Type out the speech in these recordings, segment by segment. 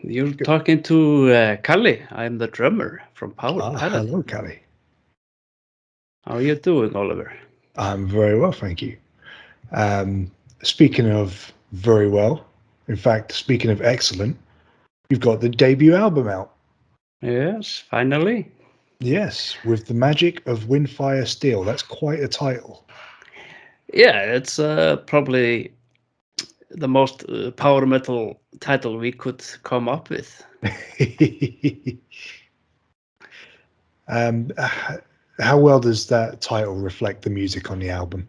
You're Good. talking to Kalle. I'm the drummer from Power Paladin. Hello, Callie. How are you doing, Oliver? I'm very well, thank you. Um, Speaking of very well, in fact, speaking of excellent, you've got the debut album out. Yes, finally. Yes, with the Magic of Windfyre Steel. That's quite a title. Yeah, it's probably the most power metal title we could come up with. um, how well does that title reflect the music on the album?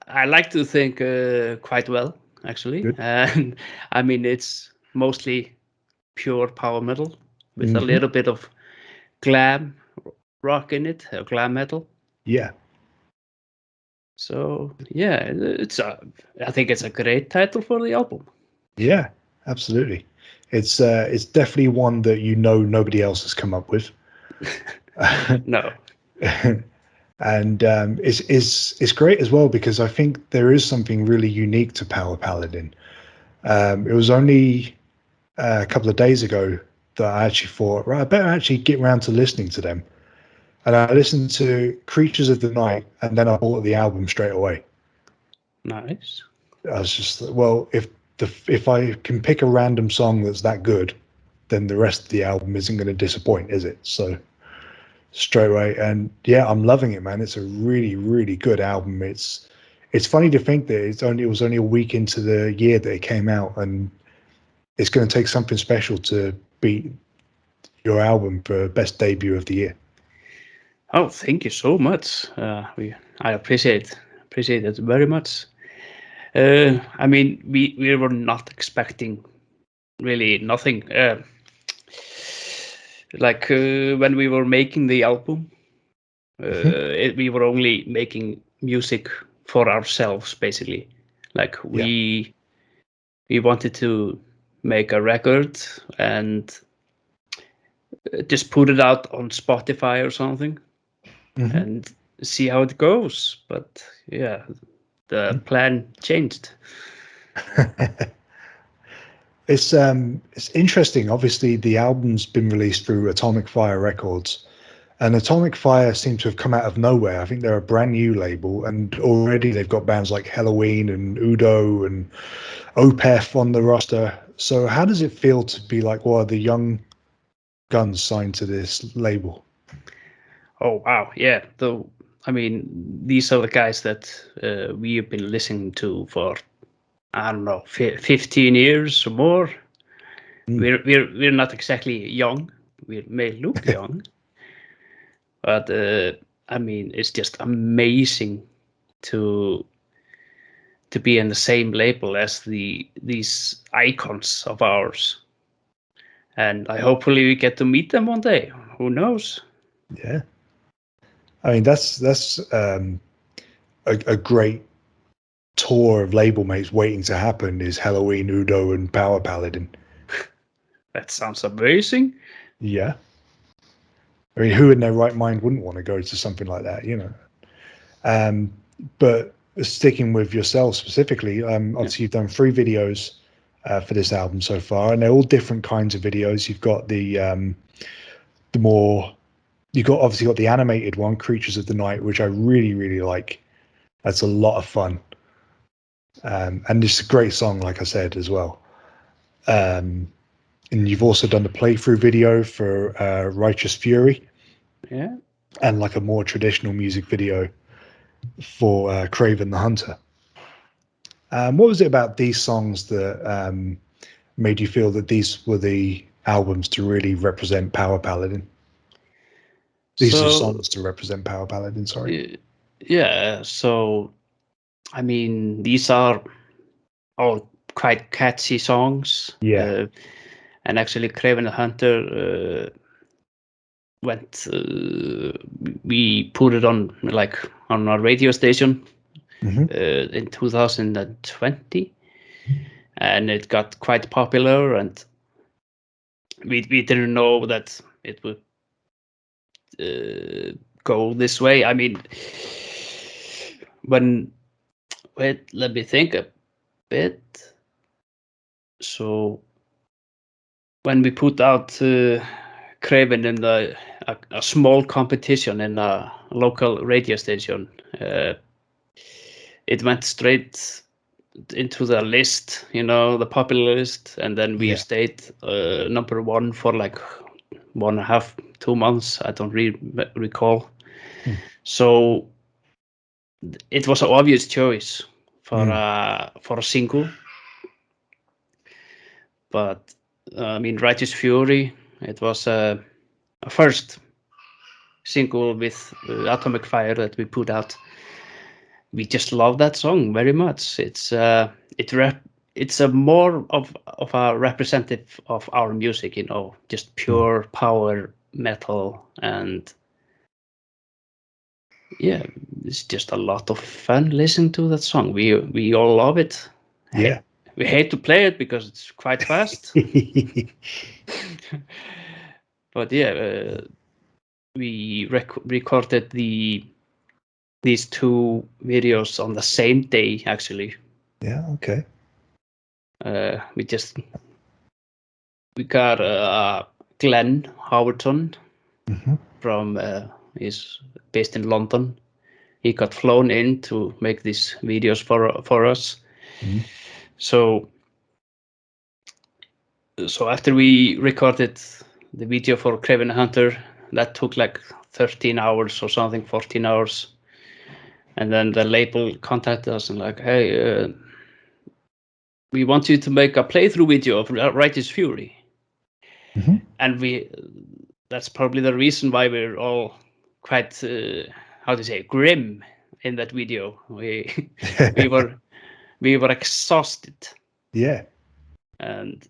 I like to think quite well, actually. Good. And I mean, it's mostly pure power metal with a Hmm. little bit of glam rock in it, glam metal. Yeah, So yeah, I think it's a great title for the album. yeah, absolutely. It's definitely one that nobody else has come up with. No. And it's great as well because I think there is something really unique to Power Paladin. It was only a couple of days ago that I actually thought, right, I better actually get around to listening to them. And I listened to Creatures of the Night, and then I bought the album straight away. Nice. I was just, well, if I can pick a random song that's that good, then the rest of the album isn't going to disappoint, is it? So straight away, and yeah, I'm loving it, man. It's a really, really good album. It's funny to think that it was only a week into the year that it came out, and it's going to take something special to beat your album for best debut of the year. Oh, thank you so much. I appreciate it very much. I mean, we were not expecting really nothing. When we were making the album, Mhm. we were only making music for ourselves, basically. Like Yeah. we wanted to make a record and just put it out on Spotify or something Hmm. and see how it goes. But yeah, the plan changed. It's interesting. Obviously, the album's been released through Atomic Fire Records, and Atomic Fire seem to have come out of nowhere. I think they're a brand new label, and already they've got bands like Halloween and Udo and Opeth on the roster. So, how does it feel to be like one of the young guns signed to this label? Oh wow, yeah. Though I mean, these are the guys that we have been listening to for I don't know, 15 years or more. Mm. We're not exactly young. We may look young, but I mean, it's just amazing to be in the same label as these icons of ours. And I hopefully we get to meet them one day. Who knows? Yeah, I mean that's a great tour of label mates waiting to happen is Halloween, Udo, and Power Paladin. That sounds amazing. Yeah, I mean, who in their right mind wouldn't want to go to something like that, Um, but sticking with yourself specifically, Yeah. obviously you've done 3 videos for this album so far, and they're all different kinds of videos. You've got the more you've got obviously got the animated one, Creatures of the Night, which I really really like. That's a lot of fun, and it's a great song, like I said as well. Um, and you've also done the playthrough video for Righteous Fury, Yeah. and like a more traditional music video for Kraven the Hunter. What was it about these songs that made you feel that these were the albums to really represent Power Paladin? These are the So songs to represent Power Paladin. Sorry. yeah. So I mean, these are all quite catchy songs. Yeah. And actually, Kraven the Hunter went. We put it on like on our radio station Hmm. in 2020, and it got quite popular. And we didn't know that it would go this way. I mean, when wait, let me think a bit. So when we put out Kraven in a small competition in a local radio station, it went straight into the list, the popular list, and then we stayed number one for like 1.5, 2 months. I don't recall. So it was an obvious choice for a single. But I mean, Righteous Fury, it was a first single with Atomic Fire that we put out. We just love that song very much. It's a more of a representative of our music, just pure power metal, and yeah, it's just a lot of fun listening to that song. We all love it. Yeah. We hate to play it because it's quite fast. But yeah, we recorded these two videos on the same day, actually. Yeah, okay. We got Glenn Howerton from he's based in London. He got flown in to make these videos for us. So after we recorded the video for Kraven the Hunter, that took like 13 hours or something, 14 hours. And then the label contacted us and like, hey, we want you to make a playthrough video of Righteous Fury. And that's probably the reason why we're all quite, grim in that video. We were exhausted. Yeah. And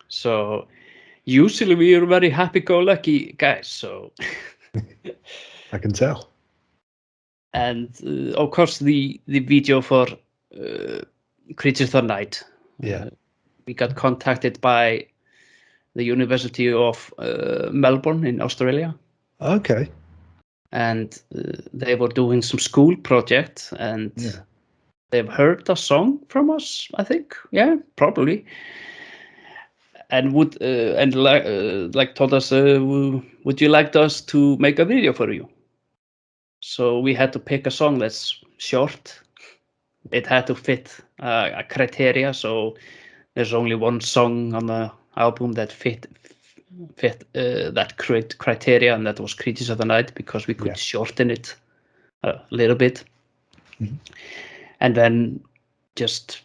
so usually we are very happy-go-lucky guys, so I can tell. And of course the video for Creatures of the Night. We got contacted by the University of Melbourne in Australia. Okay. And they were doing some school project, and they've heard a song from us, I think. Yeah, probably. And told us, would you like us to make a video for you? So we had to pick a song that's short. It had to fit a criteria. So there's only one song on the album that fit that criteria, and that was Creatures of the Night, because we could shorten it a little bit. And then just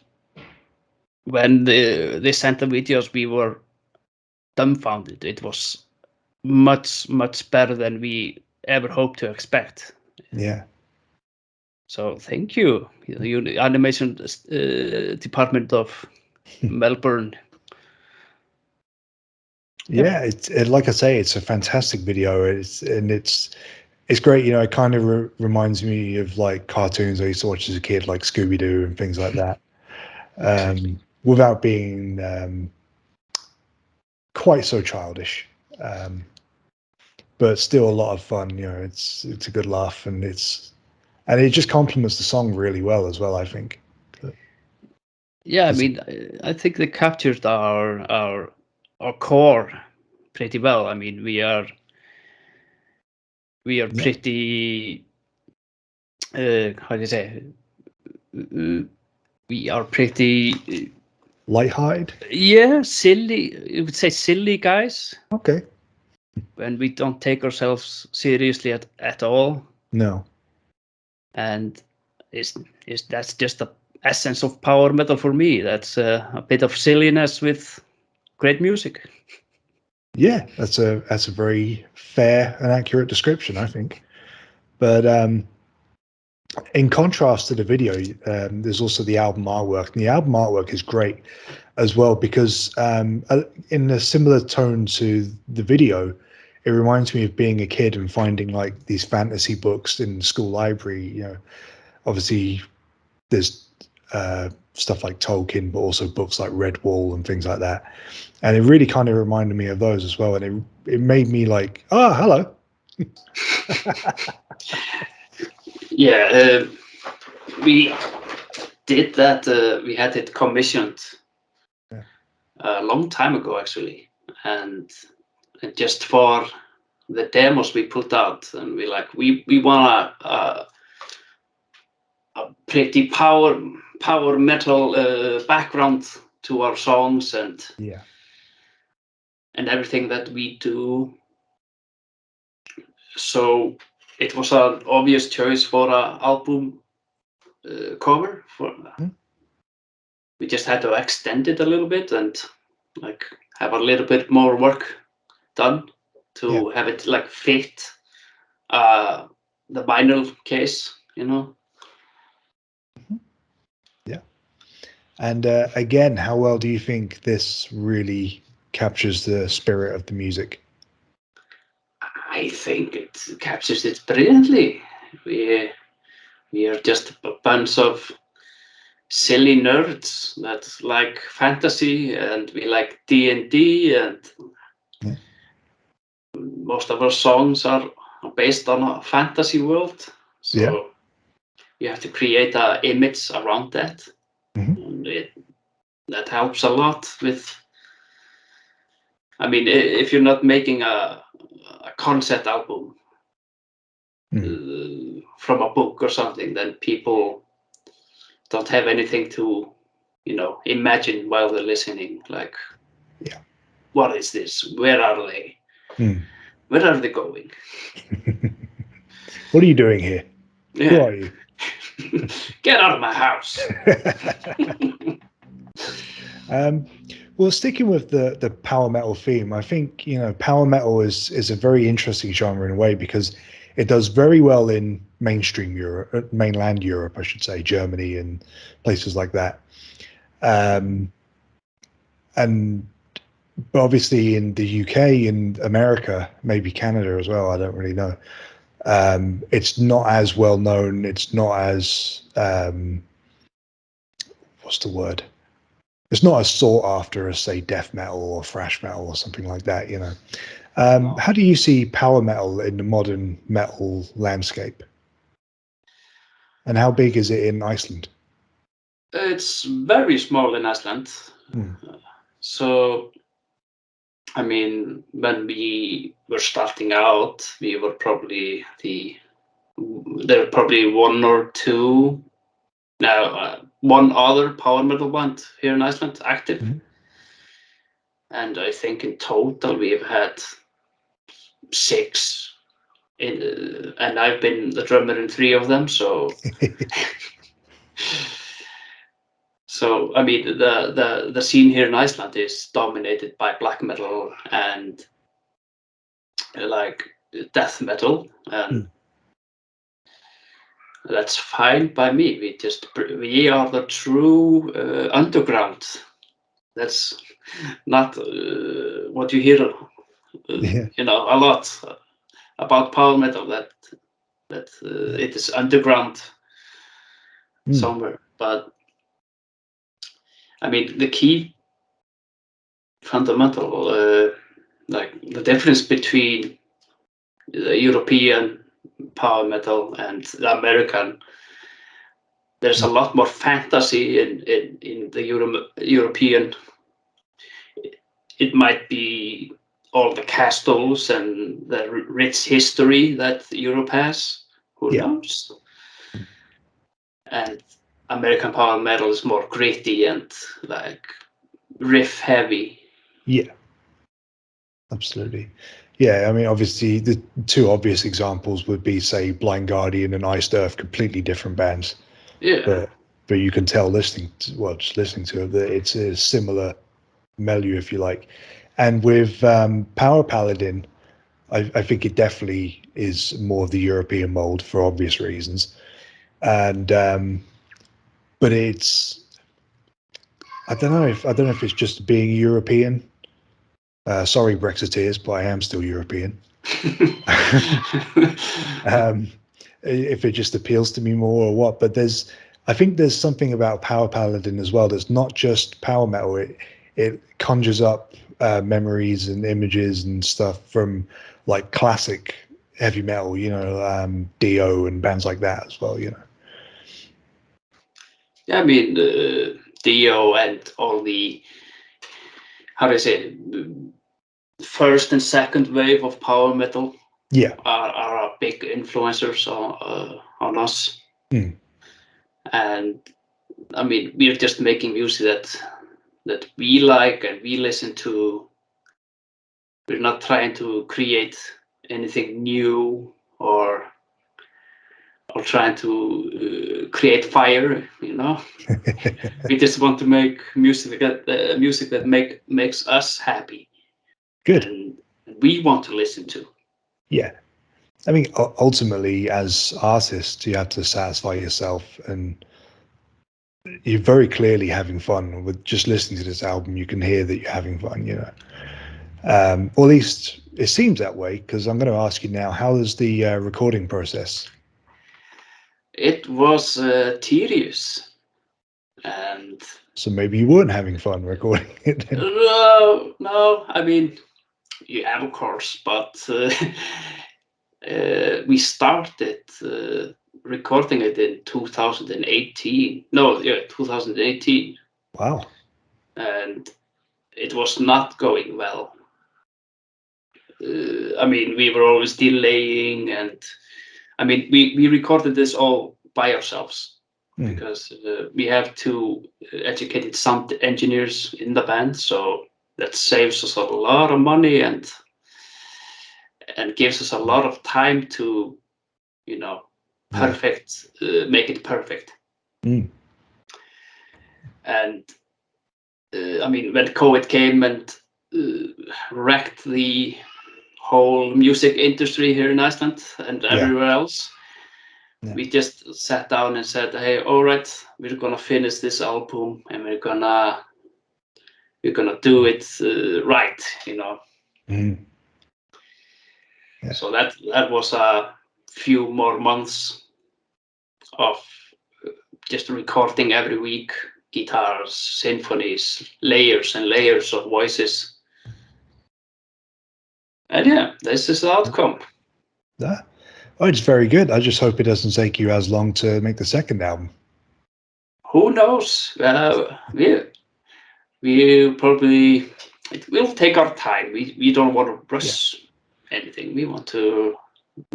when they sent the videos, we were dumbfounded. It was much, much better than we ever hoped to expect. Yeah. So thank you, the animation department of Melbourne. Yeah, it's like I say, it's a fantastic video. It's great. It kind of reminds me of like cartoons I used to watch as a kid, like Scooby-Doo and things like that. Without being quite so childish, but still a lot of fun. It's a good laugh, and it just complements the song really well as well, I think. Yeah, I mean, I think they captured our core pretty well. I mean, we are pretty how do you say? We are pretty lighthearted. Yeah, silly. You would say silly guys. Okay. And we don't take ourselves seriously at all. No. And that's just the essence of power metal for me. That's a bit of silliness with great music. Yeah, that's a very fair and accurate description, I think. But in contrast to the video, there's also the album artwork, and the album artwork is great as well, because in a similar tone to the video, it reminds me of being a kid and finding like these fantasy books in the school library. Obviously there's stuff like Tolkien, but also books like Redwall and things like that. And it really kind of reminded me of those as well. And it made me like, oh, hello. Yeah, we did that. We had it commissioned a long time ago actually, and just for the demos we put out, and we want a pretty power metal background to our songs and everything that we do. So it was an obvious choice for an album cover. We just had to extend it a little bit and like have a little bit more work done to have it like fit the vinyl case, you know. Yeah. And again, how well do you think this really captures the spirit of the music? I think it captures it brilliantly. We are just a bunch of silly nerds that like fantasy, and we like D&D, and most of our songs are based on a fantasy world. So you have to create an image around that. And that helps a lot with, I mean, if you're not making a concept album from a book or something, then people don't have anything to, you know, imagine while they're listening. Like, what is this? Where are they? Where are they going? What are you doing here? Who are you? Get out of my house. Well, sticking with the power metal theme, I think, you know, power metal is a very interesting genre in a way, because it does very well in mainstream Europe, mainland Europe, I should say, Germany and places like that. But obviously in the UK and America, maybe Canada as well, I don't really know. It's not as well known. It's not as what's the word? It's not as sought after as, say, death metal or thrash metal or something like that, you know. How do you see power metal in the modern metal landscape? And how big is it in Iceland? It's very small in Iceland. So, I mean, when we were starting out, we were probably there were probably one or two, one other power metal band here in Iceland active. And I think in total we've had 6, and I've been the drummer in 3 of them. So, so I mean, the scene here in Iceland is dominated by black metal and like death metal, and that's fine by me. We are the true underground. That's not what you hear, you know, a lot about power metal. That it is underground somewhere. But I mean, the key fundamental, like the difference between the European power metal and the American, there's a lot more fantasy in the European. It might be all the castles and the rich history that Europe has. Who knows? And American power metal is more gritty and like riff heavy. Yeah, absolutely. Yeah, I mean, obviously, the 2 obvious examples would be, say, Blind Guardian and Iced Earth, completely different bands. Yeah. But you can tell just listening to it, that it's a similar milieu, if you like. And with Power Paladin, I think it definitely is more of the European mold for obvious reasons. And but it's, I don't know if it's just being European. Sorry, Brexiteers, but I am still European. If it just appeals to me more or what, but I think there's something about Power Paladin as well that's not just power metal. It conjures up memories and images and stuff from like classic heavy metal, you know, Dio and bands like that as well, you know. Yeah, I mean, Dio and all the how do I say it? First and second wave of power metal are big influencers on us. And I mean, we're just making music that we like and we listen to. We're not trying to create anything new or trying to create fire, you know. We just want to make music that makes us happy. Good. And we want to listen to. Yeah. I mean, ultimately, as artists, you have to satisfy yourself, and you're very clearly having fun with just listening to this album. You can hear that you're having fun, you know. Or at least it seems that way, because I'm going to ask you now, how is the recording process? It was tedious, and so maybe you weren't having fun recording it then. No, I mean, yeah, of course, but we started recording it in 2018. No, yeah, 2018. Wow. And it was not going well. I mean, we were always delaying, and I mean, we recorded this all by ourselves because we have two educated sound engineers in the band, so that saves us a lot of money and gives us a lot of time to, you know, make it perfect. And I mean, when COVID came and wrecked the whole music industry here in Iceland and everywhere else, we just sat down and said, hey, all right, we're gonna finish this album and we're gonna do it right, you know. So that was a few more months of just recording every week, guitars, symphonies, layers and layers of voices. And yeah, this is the outcome. Oh, it's very good. I just hope it doesn't take you as long to make the second album. Who knows? We probably, it will take our time. We don't want to rush anything. We want to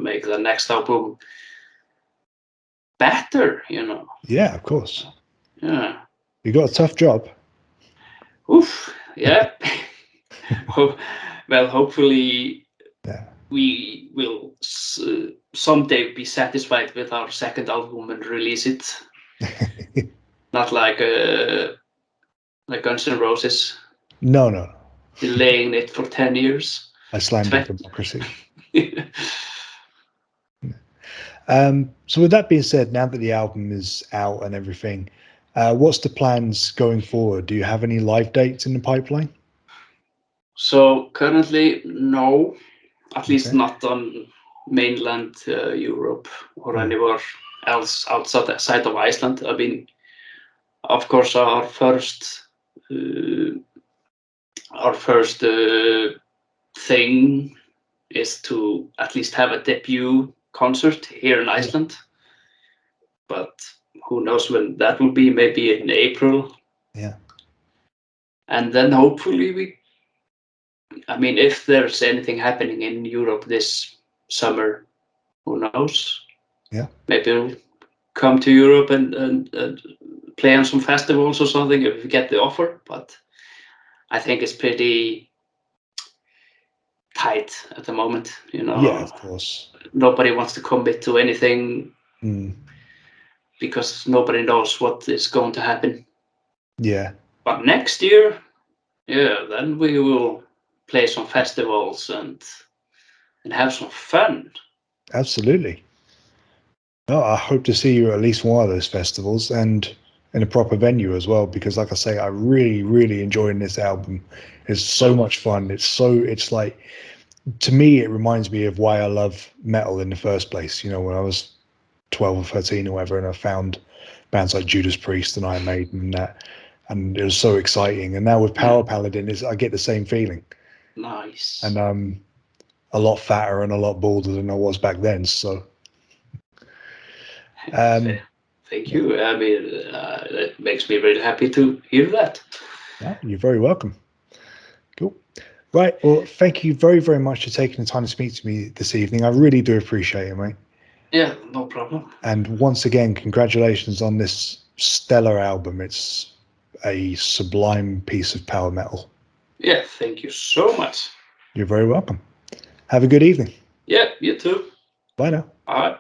make the next album better, you know. Yeah, of course. Yeah. You got a tough job. Oof. Yeah. Well, hopefully we will someday be satisfied with our second album and release it. Not like Guns N' Roses. No. Delaying it for 10 years. Icelandic democracy. So with that being said, now that the album is out and everything, what's the plans going forward? Do you have any live dates in the pipeline? So currently, no, at least not on mainland Europe or anywhere else outside of Iceland. I mean, of course, our first thing is to at least have a debut concert here in Iceland. But who knows when that will be? Maybe in April. Yeah. And then hopefully I mean, if there's anything happening in Europe this summer, who knows? Yeah. Maybe we'll come to Europe and play on some festivals or something if we get the offer. But I think it's pretty tight at the moment, you know. Yeah, of course. Nobody wants to commit to anything because nobody knows what is going to happen. Yeah. But next year, then we will play some festivals and have some fun. Absolutely. No, I hope to see you at least one of those festivals and in a proper venue as well, because like I say, I really, really enjoying this album. It's so much fun. It's like, to me, it reminds me of why I love metal in the first place. You know, when I was 12 or 13 or whatever, and I found bands like Judas Priest and Iron Maiden and that, and it was so exciting. And now with Power Paladin, I get the same feeling. Nice. And I'm a lot fatter and a lot bolder than I was back then. So, thank you. I mean, that makes me really happy to hear that. Yeah, you're very welcome. Cool. Right. Well, thank you very, very much for taking the time to speak to me this evening. I really do appreciate it, mate. Yeah, no problem. And once again, congratulations on this stellar album. It's a sublime piece of power metal. Yeah, thank you so much. You're very welcome. Have a good evening. Yeah, you too. Bye now. Bye.